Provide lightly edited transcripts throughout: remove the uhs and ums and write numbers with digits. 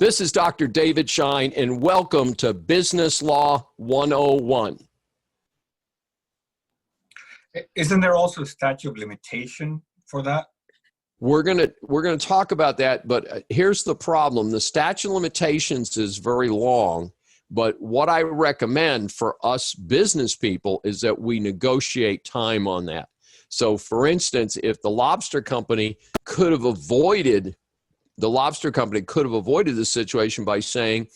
This is Dr. David Shine, and welcome to Business Law 101. Isn't there also a statute of limitation for that? We're gonna talk about that, but here's the problem. The statute of limitations is very long, but what I recommend for us business people is that we negotiate time on that. So for instance, if the lobster company could have avoided the situation by saying,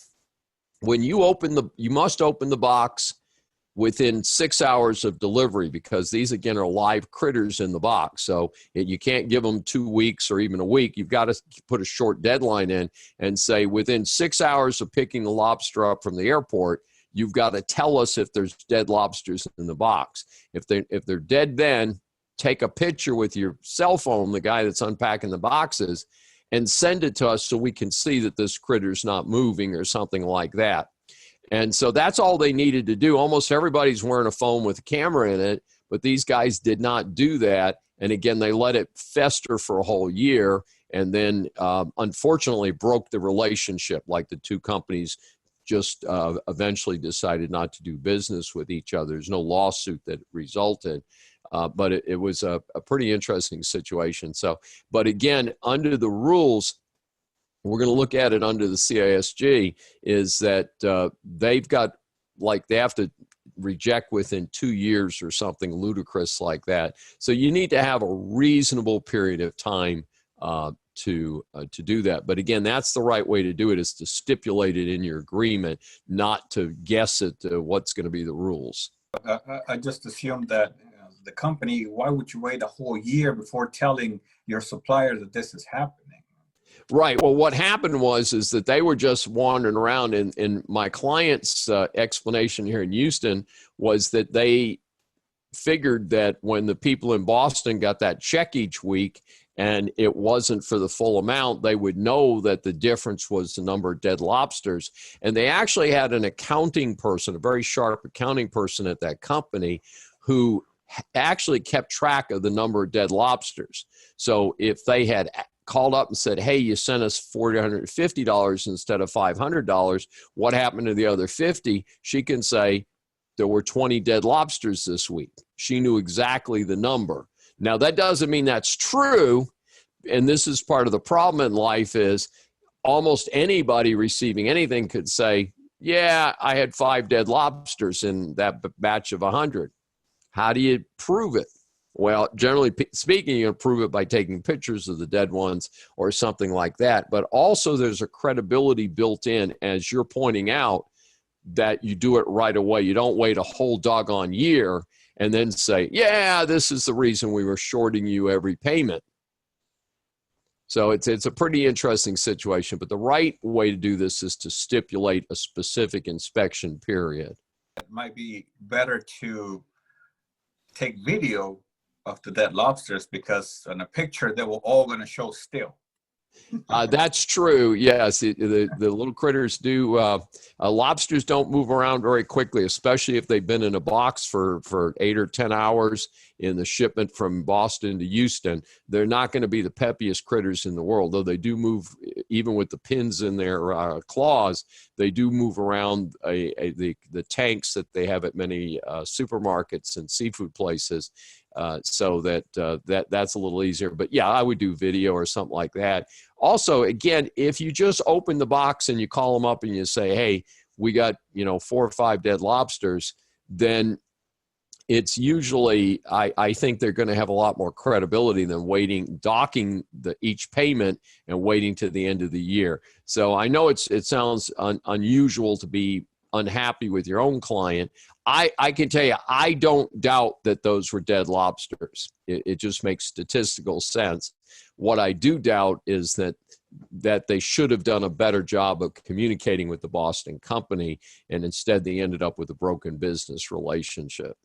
when you must open the box within 6 hours of delivery, because these again are live critters in the box. So you can't give them 2 weeks or even a week. You've got to put a short deadline in and say, within 6 hours of picking the lobster up from the airport, you've got to tell us if there's dead lobsters in the box. If they're dead, then take a picture with your cell phone, the guy that's unpacking the boxes, and send it to us so we can see that this critter's not moving or something like that. And so that's all they needed to do. Almost everybody's wearing a phone with a camera in it, but these guys did not do that. And again, they let it fester for a whole year and then unfortunately broke the relationship. Like the two companies just eventually decided not to do business with each other. There's no lawsuit that resulted. But it was a pretty interesting situation. So, but again, under the rules, we're going to look at it under the CISG, is that they have to reject within 2 years or something ludicrous like that. So you need to have a reasonable period of time to do that. But again, that's the right way to do it, is to stipulate it in your agreement, not to guess at what's going to be the rules. I just assumed that the company, why would you wait a whole year before telling your supplier that this is happening? Right. Well, what happened is that they were just wandering around, and my client's explanation here in Houston was that they figured that when the people in Boston got that check each week and it wasn't for the full amount, they would know that the difference was the number of dead lobsters. And they actually had an accounting person, a very sharp accounting person at that company, who actually kept track of the number of dead lobsters. So if they had called up and said, hey, you sent us $450 instead of $500, what happened to the other 50? She can say, there were 20 dead lobsters this week. She knew exactly the number. Now, that doesn't mean that's true, and this is part of the problem in life, is almost anybody receiving anything could say, yeah, I had 5 dead lobsters in that batch of 100. How do you prove it? Well, generally speaking, you can prove it by taking pictures of the dead ones or something like that. But also there's a credibility built in, as you're pointing out, that you do it right away. You don't wait a whole doggone year and then say, yeah, this is the reason we were shorting you every payment. So it's a pretty interesting situation. But the right way to do this is to stipulate a specific inspection period. It might be better to take video of the dead lobsters, because in a picture they were all going to show still. That's true. Yes, the little critters do. Lobsters don't move around very quickly, especially if they've been in a box for 8 or 10 hours in the shipment from Boston to Houston. They're not going to be the peppiest critters in the world, though they do move, even with the pins in their claws. They do move around the tanks that they have at many supermarkets and seafood places. So that's a little easier. But yeah, I would do video or something like that. Also, again, if you just open the box and you call them up and you say, hey, we got 4 or 5 dead lobsters, then it's usually, I think they're going to have a lot more credibility than docking each payment and waiting to the end of the year. So I know it sounds unusual to be unhappy with your own client. I can tell you, I don't doubt that those were dead lobsters. It just makes statistical sense. What I do doubt is that they should have done a better job of communicating with the Boston company, and instead they ended up with a broken business relationship.